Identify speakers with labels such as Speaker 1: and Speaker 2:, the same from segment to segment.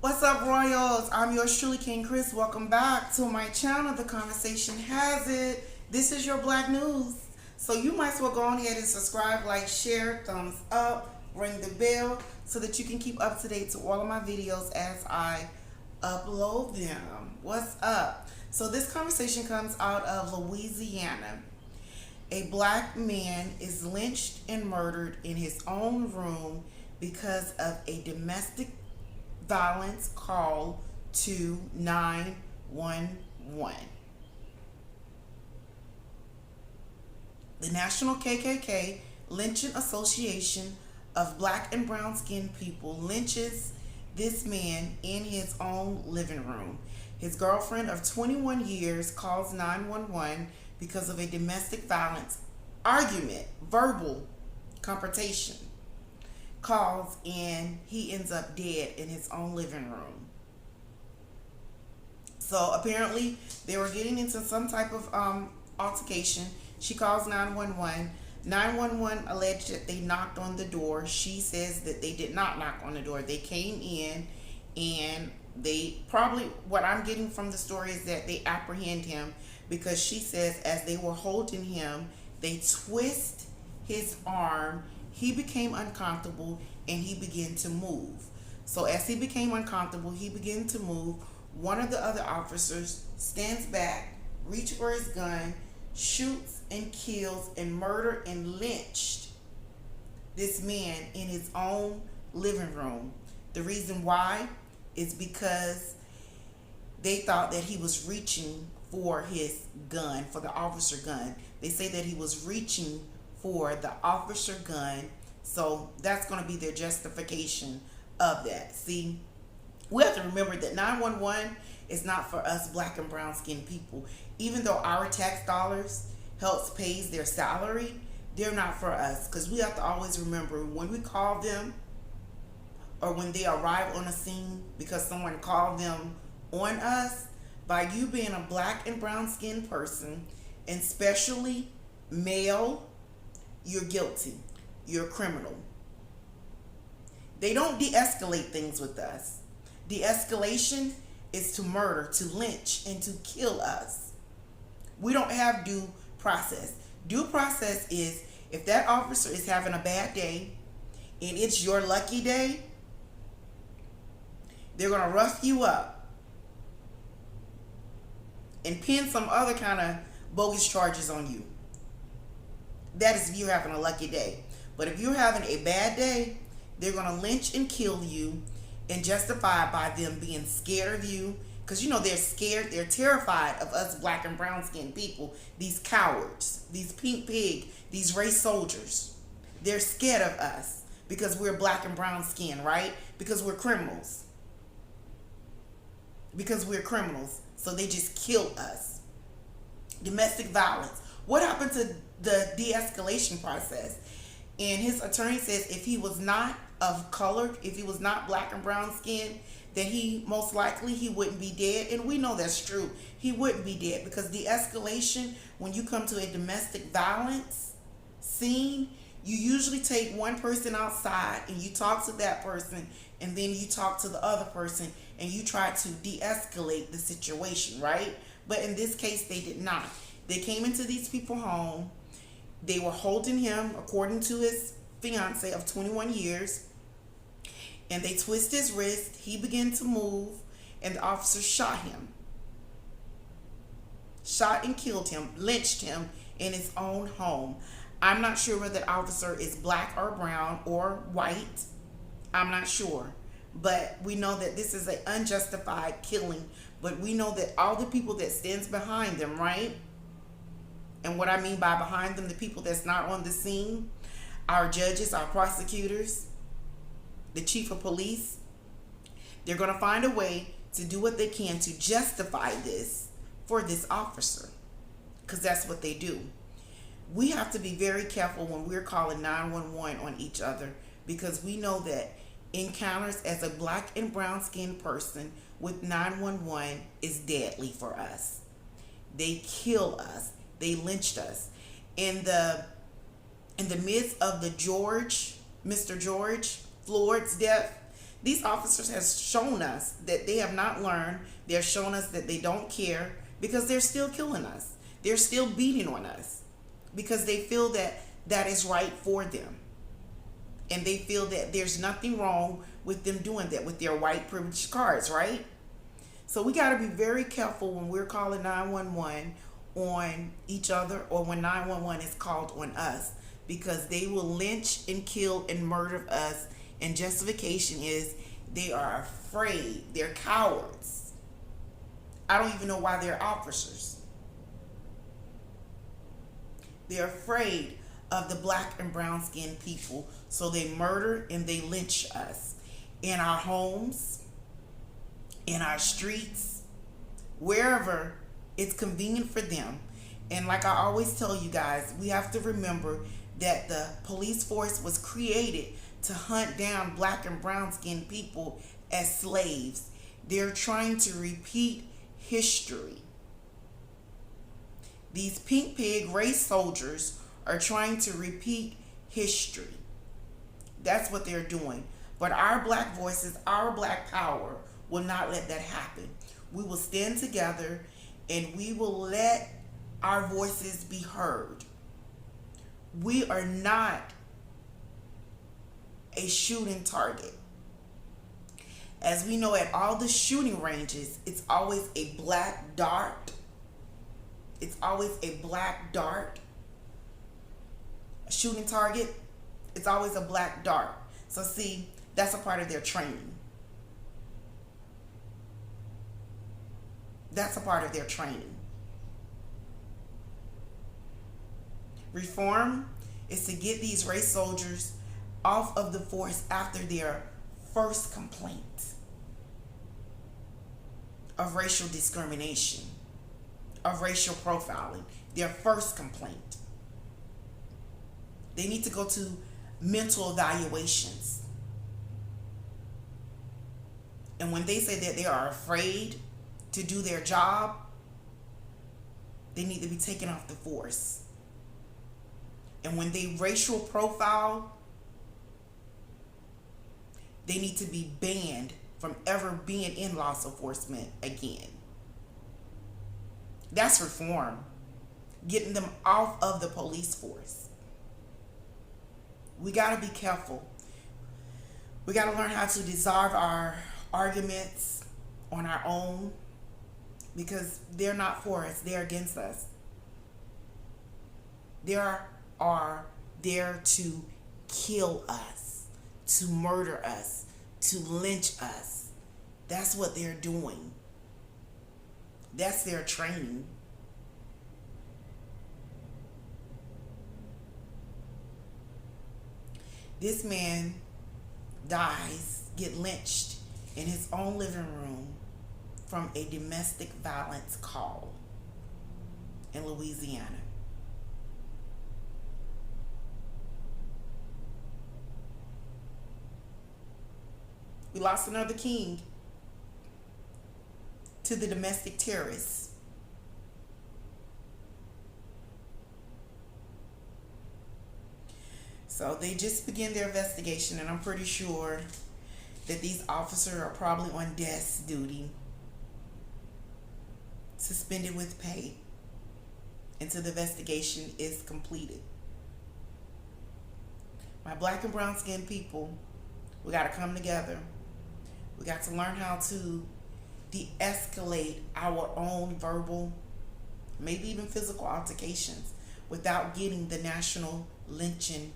Speaker 1: What's up, Royals? I'm yours truly, King Chris. Welcome back to my channel, The Conversation Has It. This is your Black News. So you might as well go on ahead and subscribe, like, share, thumbs up, ring the bell so that you can keep up to date to all of my videos as I upload them. What's up? So this conversation comes out of Louisiana. A black man is lynched and murdered in his own room because of a domestic violence call to 911. The National KKK Lynching Association of Black and Brown Skinned People lynches this man in his own living room. His girlfriend of 21 years calls 911 because of a domestic violence argument, verbal confrontation. Calls and he ends up dead in his own living room. So apparently they were getting into some type of altercation. She calls 911. 911 alleged that they knocked on the door. She says that they did not knock on the door. They came in and they probably, what I'm getting from the story is that they apprehend him because she says as they were holding him, they twist his arm. He became uncomfortable and he began to move. So as he became uncomfortable, he began to move. One of the other officers stands back, reaches for his gun, shoots and kills and murdered and lynched this man in his own living room. The reason why is because they thought that he was reaching for his gun, for the officer gun. They say that he was reaching for the officer gun. So that's going to be their justification of that. See, we have to remember that 911 is not for us black and brown skinned people. Even though our tax dollars helps pays their salary, they're not for us, because we have to always remember when we call them or when they arrive on a scene because someone called them on us, by you being a black and brown skinned person, and especially male, you're guilty. You're a criminal. They don't de-escalate things with us. De-escalation is to murder, to lynch, and to kill us. We don't have due process. Due process is if that officer is having a bad day and it's your lucky day, they're going to rough you up and pin some other kind of bogus charges on you. That is if you're having a lucky day. But if you're having a bad day, they're going to lynch and kill you, and justify by them being scared of you. Because, they're scared. They're terrified of us black and brown skinned people. These cowards, these pink pig, these race soldiers. They're scared of us because we're black and brown skin, right? Because we're criminals. Because we're criminals. So they just kill us. Domestic violence. What happened to the de-escalation process? And his attorney says if he was not of color, if he was not black and brown skin, then he most likely he wouldn't be dead. And we know that's true. He wouldn't be dead because de-escalation, when you come to a domestic violence scene, you usually take one person outside and you talk to that person, and then you talk to the other person and you try to de-escalate the situation, right? But in this case, they did not. They came into these people's home. They were holding him, according to his fiance of 21 years, and they twisted his wrist. He began to move, and the officer shot him. Shot and killed him, lynched him in his own home. I'm not sure whether the officer is black or brown or white. I'm not sure. But we know that this is an unjustified killing. But we know that all the people that stands behind them, right? And what I mean by behind them, the people that's not on the scene, our judges, our prosecutors, the chief of police, they're going to find a way to do what they can to justify this for this officer, because that's what they do. We have to be very careful when we're calling 911 on each other, because we know that encounters as a black and brown skinned person with 911 is deadly for us. They kill us. They lynched us. In the midst of the Mr. George Floyd's death, These officers has shown us that they have not learned. They're showing us that they don't care because they're still killing us. They're still beating on us because they feel that that is right for them. And they feel that there's nothing wrong with them doing that with their white privilege cards, right? So we got to be very careful when we're calling 911 on each other or when 911 is called on us, because they will lynch and kill and murder us. And justification is they are afraid. They're cowards. I don't even know why they're officers. They're afraid of the black and brown skinned people. So they murder and they lynch us in our homes, in our streets, wherever it's convenient for them. And like I always tell you guys, we have to remember that the police force was created to hunt down black and brown skinned people as slaves. They're trying to repeat history. These pink pig race soldiers are trying to repeat history. That's what they're doing. But our black voices, our black power will not let that happen. We will stand together and we will let our voices be heard. We are not a shooting target. As we know, at all the shooting ranges, it's always a black dart. It's always a black dart. A shooting target, it's always a black dart. So see, that's a part of their training. That's a part of their training. Reform is to get these race soldiers off of the force after their first complaint of racial discrimination, of racial profiling, their first complaint. They need to go to mental evaluations. And when they say that they are afraid to do their job, they need to be taken off the force. And when they racial profile, they need to be banned from ever being in law enforcement again. That's reform. Getting them off of the police force. We got to be careful. We got to learn how to dissolve our arguments on our own, because they're not for us. They're against us. They are there to kill us, to murder us, to lynch us. That's what they're doing. That's their training. This man dies, get lynched in his own living room from a domestic violence call in Louisiana. We lost another king to the domestic terrorists. So they just began their investigation, and I'm pretty sure that these officers are probably on desk duty, suspended with pay, until the investigation is completed. My black and brown skinned people, we got to come together. We got to learn how to de-escalate our own verbal, maybe even physical altercations without getting the National Lynching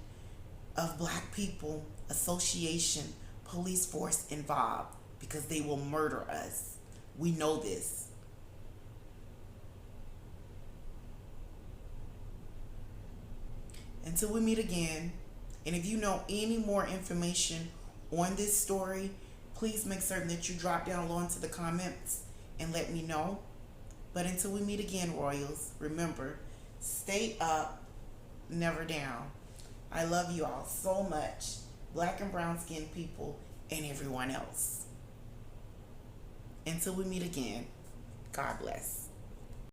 Speaker 1: of Black People Association police force involved, because they will murder us. We know this. Until we meet again, and if you know any more information on this story, please make certain that you drop down low into the comments and let me know. But until we meet again, Royals, remember, stay up, never down. I love you all so much, black and brown skinned people and everyone else. Until we meet again, God bless.